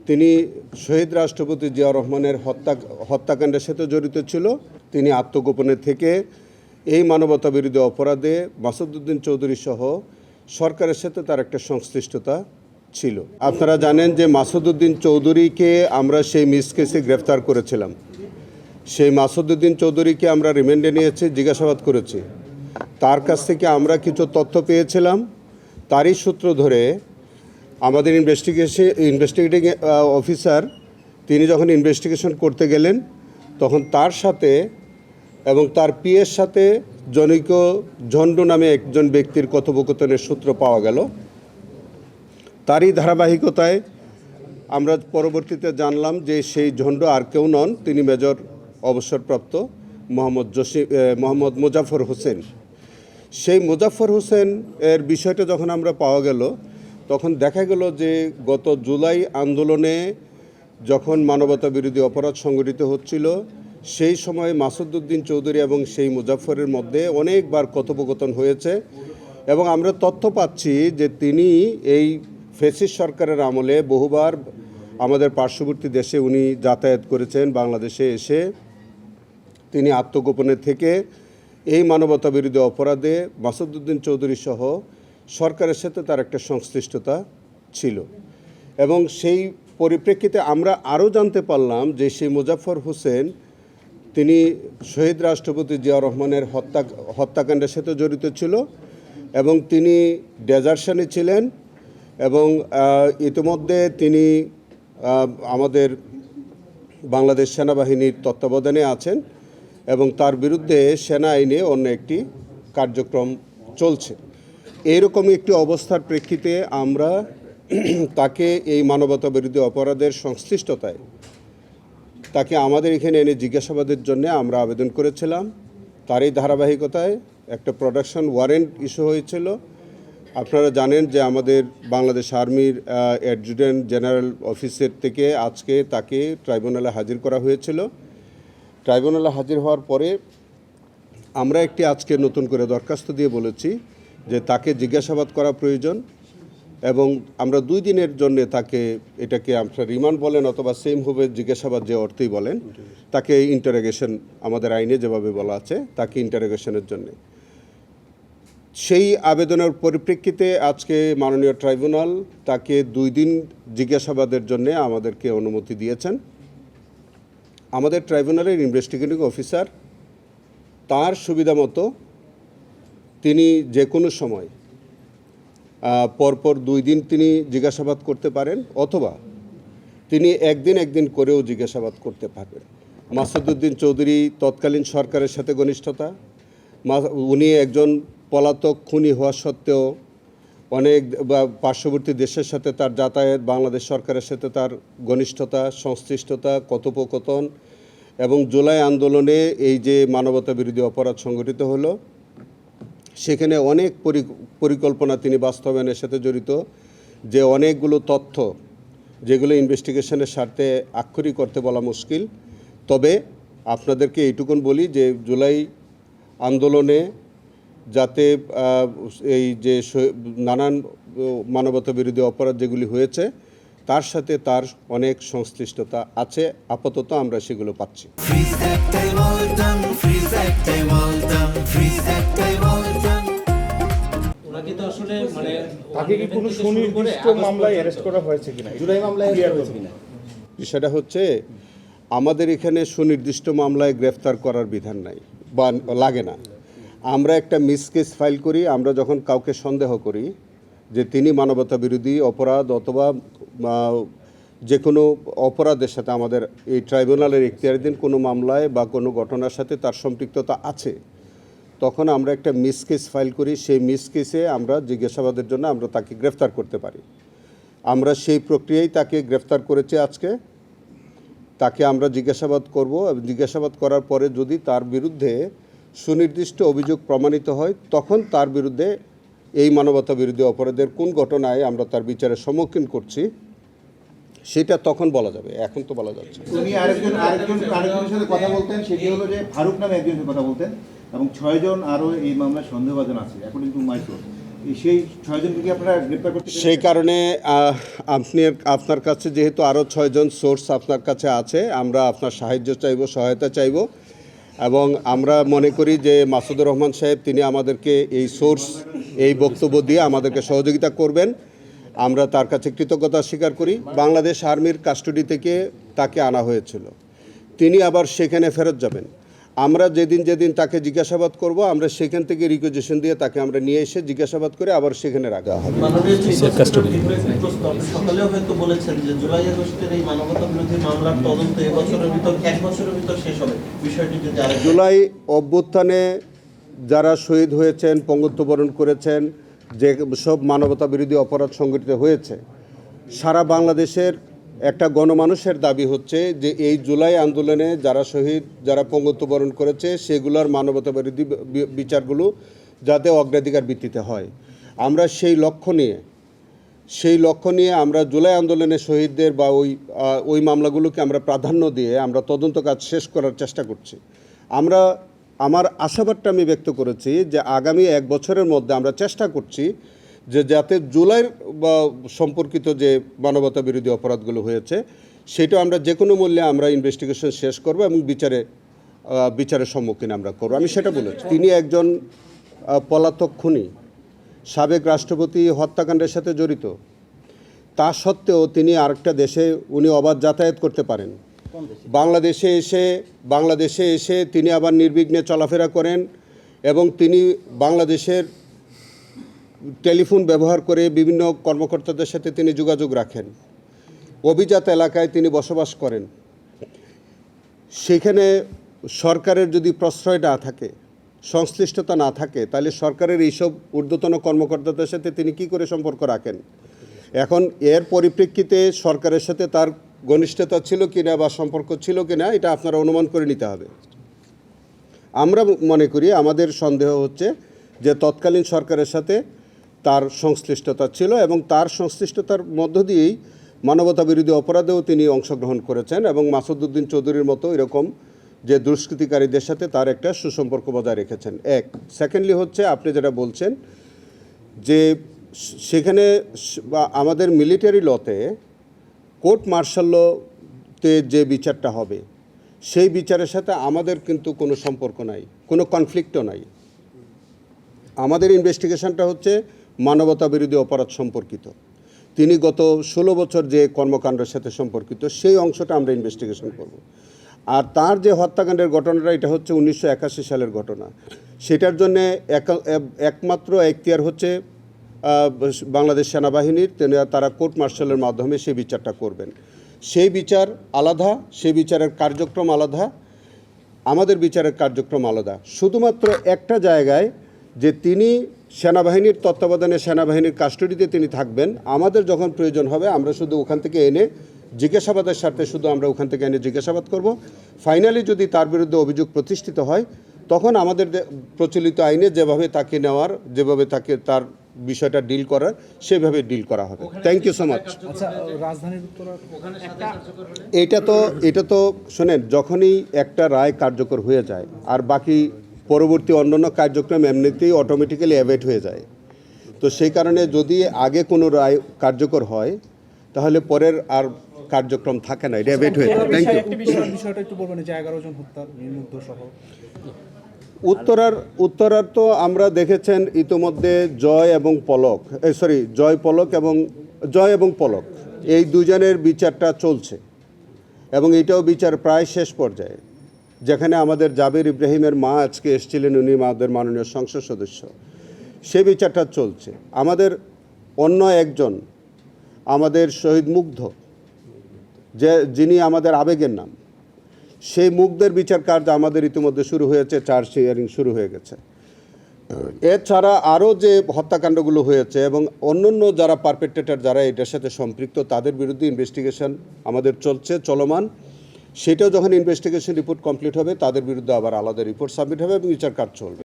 তিনি শহীদ রাষ্ট্রপতি জিয়াউর রহমানের হত্যাকাণ্ডের সাথে জড়িত ছিল। তিনি আত্মগোপনে থেকে এই মানবতাবিরোধী অপরাধে মাসুদউদ্দিন চৌধুরী সহ সরকারের সাথে তার একটা সংশ্লিষ্টতা ছিল। আপনারা জানেন যে মাসুদউদ্দিন চৌধুরীকে আমরা সেই মিস কেসে গ্রেফতার করেছিলাম। সেই মাসুদউদ্দিন চৌধুরীকে আমরা রিমান্ডে নিয়েছি, জিজ্ঞাসাবাদ করেছি। তার কাছ থেকে আমরা কিছু তথ্য পেয়েছিলাম। তারই সূত্র ধরে আমাদের ইনভেস্টিগেটিং অফিসার তিনি যখন ইনভেস্টিগেশন করতে গেলেন, তখন তার সাথে এবং তার পিএর সাথে জনৈক ঝন্ডু নামে একজন ব্যক্তির কথোপকথনের সূত্র পাওয়া গেল। তারই ধারাবাহিকতায় আমরা পরবর্তীতে জানলাম যে সেই ঝন্ডু আর কেউ নন, তিনি মেজর অবসরপ্রাপ্ত মোহাম্মদ মোজাফর হোসেন। সেই মোজাফর হোসেন এর বিষয়টা যখন আমরা পাওয়া গেল, তখন দেখা গেল যে গত জুলাই আন্দোলনে যখন মানবতা বিরোধী অপরাধ সংগঠিত হচ্ছিল, সেই সময় মাসুদউদ্দিন চৌধুরী এবং সেই মুজাফফরের মধ্যে অনেকবার কথোপকথন হয়েছে এবং আমরা তথ্য পাচ্ছি যে তিনি এই ফ্যাসিস্ট সরকারের আমলে বহুবার আমাদের পার্শ্ববর্তী দেশে উনি যাতায়াত করেছেন। বাংলাদেশে এসে তিনি আত্মগোপনে থেকে এই মানবতা বিরোধী অপরাধে মাসুদউদ্দিন চৌধুরী সহ সরকারের সাথে তার একটা সংশ্লিষ্টতা ছিল এবং সেই পরিপ্রেক্ষিতে আমরা আরও জানতে পারলাম যে সেই মোজাফফর হোসেন তিনি শহীদ রাষ্ট্রপতি জিয়াউর রহমানের হত্যাকাণ্ডের সাথে জড়িত ছিল এবং তিনি ডেজার্শনে ছিলেন এবং ইতিমধ্যে তিনি আমাদের বাংলাদেশ সেনাবাহিনীর তত্ত্বাবধানে আছেন এবং তার বিরুদ্ধে সেনা আইনে অন্য একটি কার্যক্রম চলছে। এইরকমই একটি অবস্থার প্রেক্ষিতে আমরা তাকে এই মানবতা বিরোধী অপরাধের সংশ্লিষ্টতায় তাকে আমাদের এখানে এনে জিজ্ঞাসাবাদের জন্য আমরা আবেদন করেছিলাম। তারই ধারাবাহিকতায় একটা প্রোডাকশন ওয়ারেন্ট ইস্যু হয়েছিল। আপনারা জানেন যে আমাদের বাংলাদেশ আর্মির অ্যাডজুটেন্ট জেনারেল অফিসের থেকে আজকে তাকে ট্রাইব্যুনালে হাজির করা হয়েছিল। ট্রাইব্যুনালে হাজির হওয়ার পরে আমরা একটি আজকে নতুন করে দরখাস্ত দিয়ে বলেছি যে তাকে জিজ্ঞাসাবাদ করা প্রয়োজন এবং আমরা 2 দিনের জন্য তাকে, এটাকে আপনারা রিমান্ড বলেন অথবা সেম হবে জিজ্ঞাসাবাদ যে অর্থেই বলেন, তাকে ইন্টারোগেশন আমাদের আইনে যেভাবে বলা আছে তাকে ইন্টারোগেশনের জন্য সেই আবেদনের পরিপ্রেক্ষিতে আজকে মাননীয় ট্রাইব্যুনাল তাকে 2 দিন জিজ্ঞাসাবাদের জন্য আমাদেরকে অনুমতি দিয়েছেন। আমাদের ট্রাইব্যুনালের ইনভেস্টিগেটিং অফিসার তার সুবিধা মতো তিনি যে কোনো সময় পরপর 2 দিন তিনি জিজ্ঞাসাবাদ করতে পারেন অথবা তিনি একদিন করেও জিজ্ঞাসাবাদ করতে পারবেন। মাসুদউদ্দিন চৌধুরী তৎকালীন সরকারের সাথে ঘনিষ্ঠতা, উনি একজন পলাতক খুনি হওয়া সত্ত্বেও অনেক পার্শ্ববর্তী দেশের সাথে তার যাতায়াত, বাংলাদেশ সরকারের সাথে তার ঘনিষ্ঠতা, সংশ্লিষ্টতা, কথোপকথন এবং জুলাই আন্দোলনে এই যে মানবতা বিরোধী অপরাধ সংগঠিত হলো সেখানে অনেক পরিকল্পনা তিনি বাস্তবায়নের সাথে জড়িত, যে অনেকগুলো তথ্য যেগুলো ইনভেস্টিগেশনের স্বার্থে আক্ষরিক করতে বলা মুশকিল। তবে আপনাদেরকে এইটুকুন বলি যে জুলাই আন্দোলনে যাতে এই যে নানান মানবতা বিরোধী অপরাধ যেগুলি হয়েছে তার সাথে তার অনেক সংশ্লিষ্টতা আছে, আপাতত আমরা সেগুলো পাচ্ছি। বিষয়টা হচ্ছে আমাদের এখানে সুনির্দিষ্ট মামলায় গ্রেফতার করার বিধান নাই বা লাগে না। আমরা একটা মিস কেস ফাইল করি, আমরা যখন কাউকে সন্দেহ করি যে তিনি মানবতা বিরোধী অপরাধ অথবা যে কোনো অপরাধের সাথে আমাদের এই ট্রাইব্যুনালের এখতিয়ারাধীন কোনো মামলায় বা কোনো ঘটনার সাথে তার সম্পৃক্ততা আছে, তখন আমরা একটা মিস কেস ফাইল করি। সেই মিস কেসে আমরা জিজ্ঞাসাবাদের জন্য আমরা তাকে গ্রেফতার করতে পারি। আমরা সেই প্রক্রিয়ায় তাকে গ্রেফতার করেছি। আজকে তাকে আমরা জিজ্ঞাসাবাদ করব এবং জিজ্ঞাসাবাদ করার পরে যদি তার বিরুদ্ধে সুনির্দিষ্ট অভিযোগ প্রমাণিত হয় তখন তার বিরুদ্ধে এই মানবতা বিরোধী অপরাধের কোন ঘটনায় আমরা তার বিচারের সম্মুখীন করছি সেটা তখন বলা যাবে, এখন তো বলা যাচ্ছে। উনি আরেকজনের সাথে কথা বলতেন, সেটি হলো যে ফারুক নামে একজনের সাথে কথা বলতেন এবং 6 জন আরও এই মামলায় সন্দেহভাজন আছে অ্যাকর্ডিং টু মাই সোর্স। সেই 6 জনকে কি আপনারা গ্রেপ্তার করতে পেরেছেন? সেই কারণে আপনার কাছে যেহেতু আরও 6 জন সোর্স আপনার কাছে আছে, আমরা আপনার সাহায্য চাইব, সহায়তা চাইব, এবং আমরা মনে করি যে মাসুদুর রহমান সাহেব তিনি আমাদেরকে এই সোর্স, এই বক্তব্য দিয়ে আমাদেরকে সহযোগিতা করবেন। আমরা তার কাছে কৃতজ্ঞতা স্বীকার করি। বাংলাদেশ আর্মির কাস্টডি থেকে তাকে আনা হয়েছিল, তিনি আবার সেখানে ফেরত যাবেন। আমরা যেদিন তাকে জিজ্ঞাসাবাদ করব, আমরা সেখান থেকে রিকুইজিশন দিয়ে তাকে আমরা নিয়ে এসে জিজ্ঞাসাবাদ করে আবার সেখানে রাখা হবে। মাননীয় চিফ প্রসিকিউটর বিপ্লব প্রস্ত সকালেও হয়তো বলেছেন যে জুলাই আগস্টের এই মানবতা বিরোধী মামলার তদন্ত এবছরের ভিতর 1 বছরের ভিতর শেষ হবে। বিষয়টি যদি আরেকটু জুলাই অভ্যুত্থানে যারা শহীদ হয়েছেন, পঙ্গুত্ববরণ করেছেন, যে সব মানবতা বিরোধী অপরাধ সংঘটিত হয়েছে, সারা বাংলাদেশের একটা গণমানুষের দাবি হচ্ছে যে এই জুলাই আন্দোলনে যারা শহীদ, যারা পঙ্গুত্ববরণ করেছে, সেগুলোর মানবতা বিরোধী বিচারগুলো যাতে অগ্রাধিকার ভিত্তিতে হয়। আমরা সেই লক্ষ্য নিয়ে আমরা জুলাই আন্দোলনের শহীদদের বা ওই মামলাগুলোকে আমরা প্রাধান্য দিয়ে আমরা তদন্ত কাজ শেষ করার চেষ্টা করছি। আমার আশাবাদটা আমি ব্যক্ত করেছি যে আগামী 1 বছরের মধ্যে আমরা চেষ্টা করছি যে যাতে জুলাইয়ের বা সম্পর্কিত যে মানবতা বিরোধী অপরাধগুলো হয়েছে সেটা আমরা যে কোনো মূল্যে আমরা ইনভেস্টিগেশন শেষ করব এবং বিচারের সম্মুখীন আমরা করব। আমি সেটা বলেছি। তিনি একজন পলাতক খুনি, সাবেক রাষ্ট্রপতি হত্যাকাণ্ডের সাথে জড়িত। তা সত্ত্বেও তিনি আরেকটা দেশে উনি অবাধ যাতায়াত করতে পারেন। বাংলাদেশে এসে তিনি আবার নির্বিঘ্নে চলাফেরা করেন এবং তিনি বাংলাদেশের টেলিফোন ব্যবহার করে বিভিন্ন কর্মকর্তাদের সাথে তিনি যোগাযোগ রাখেন। অভিজাত এলাকায় তিনি বসবাস করেন। সেখানে সরকারের যদি প্রশ্রয় না থাকে, সংশ্লিষ্টতা না থাকে, তাহলে সরকারের এইসব ঊর্ধ্বতন কর্মকর্তাদের সাথে তিনি কি করে সম্পর্ক রাখেন? এখন এর পরিপ্রেক্ষিতে সরকারের সাথে তার ঘনিষ্ঠতা ছিল কিনা বা সম্পর্ক ছিল কিনা এটা আপনারা অনুমান করে নিতে হবে। আমরা মনে করি, আমাদের সন্দেহ হচ্ছে যে তৎকালীন সরকারের সাথে তার সংশ্লিষ্টতা ছিল এবং তার সংশ্লিষ্টতার মধ্য দিয়েই মানবতা বিরোধী অপরাধেও তিনি অংশগ্রহণ করেছেন এবং মাসুদ উদ্দিন চৌধুরীর মতো এরকম যে দুষ্কৃতিকারীদের সাথে তার একটা সুসম্পর্ক বজায় রেখেছেন। সেকেন্ডলি হচ্ছে আপনি যেটা বলছেন যে সেখানে আমাদের মিলিটারি লতে কোর্ট মার্শালতে যে বিচারটা হবে সেই বিচারের সাথে আমাদের কিন্তু কোনো সম্পর্ক নাই, কোনো কনফ্লিক্টও নাই। আমাদের ইনভেস্টিগেশনটা হচ্ছে মানবতা বিরোধী অপরাধ সম্পর্কিত। তিনি গত 16 বছর যে কর্মকাণ্ডের সাথে সম্পর্কিত সেই অংশটা আমরা ইনভেস্টিগেশন করব। আর তার যে হত্যাকাণ্ডের ঘটনাটা, এটা হচ্ছে 1981 সালের ঘটনা। সেটার জন্যে একমাত্র এখতিয়ার হচ্ছে বাংলাদেশ সেনাবাহিনীর। তারা কোর্ট মার্শালের মাধ্যমে সেই বিচারটা করবেন। সেই বিচার আলাদা, সেই বিচারের কার্যক্রম আলাদা, আমাদের বিচারের কার্যক্রম আলাদা। শুধুমাত্র একটা জায়গায় যে তিনি সেনাবাহিনীর তত্ত্বাবধানে সেনাবাহিনীর কাস্টডিতে তিনি থাকবেন, আমাদের যখন প্রয়োজন হবে আমরা শুধু ওখান থেকে এনে জিজ্ঞাসাবাদের স্বার্থে শুধু আমরা ওখান থেকে এনে জিজ্ঞাসাবাদ করব। ফাইনালি যদি তার বিরুদ্ধে অভিযোগ প্রতিষ্ঠিত হয় তখন আমাদের প্রচলিত আইনে যেভাবে তাকে নেওয়ার, যেভাবে তাকে তার বিষয়টা ডিল করার, সেভাবে ডিল করা হবে। Thank you so much. আচ্ছা, রাজধানীর উত্তরা এটা তো শোনেন, যখনই একটা রায় কার্যকর হয়ে যায় আর বাকি পরবর্তী অন্যান্য কার্যক্রম এমনিতেই অটোমেটিক্যালি অ্যাভয়েড হয়ে যায়, তো সেই কারণে যদি আগে কোনো রায় কার্যকর হয় তাহলে পরের আর কার্যক্রম থাকে না, এটা অ্যাভয়েড হয়ে যায়। Thank you. বিষয়টা একটু বলবেন, যে 11 জন হত্যার নির্মুগ্ধ সহ উত্তরার তো আমরা দেখেছেন ইতোমধ্যে জয় এবং পলক এই দুজনের বিচারটা চলছে এবং এটাও বিচার প্রায় শেষ পর্যায়ে, যেখানে আমাদের জাবির ইব্রাহিমের মা আজকে এসেছিলেন, উনি আমাদের মাননীয় সংসদ সদস্য। সে বিচারটা চলছে। আমাদের অন্য একজন, আমাদের শহীদ মুগ্ধ, যিনি আমাদের আবেগের নাম, সেই মুগ্ধের বিচার কার্য আমাদের ইতিমধ্যে শুরু হয়েছে, চার্জ হিয়ারিং শুরু হয়ে গেছে। এছাড়া আরও যে হত্যাকাণ্ডগুলো হয়েছে এবং অন্যান্য যারা পারপেট্রেটর, যারা এটার সাথে সম্পৃক্ত, তাদের বিরুদ্ধে ইনভেস্টিগেশন আমাদের চলমান। সেটাও যখন ইনভেস্টিগেশন রিপোর্ট কমপ্লিট হবে তাদের বিরুদ্ধে আবার আলাদা রিপোর্ট সাবমিট হবে এবং বিচার কাজ চলবে।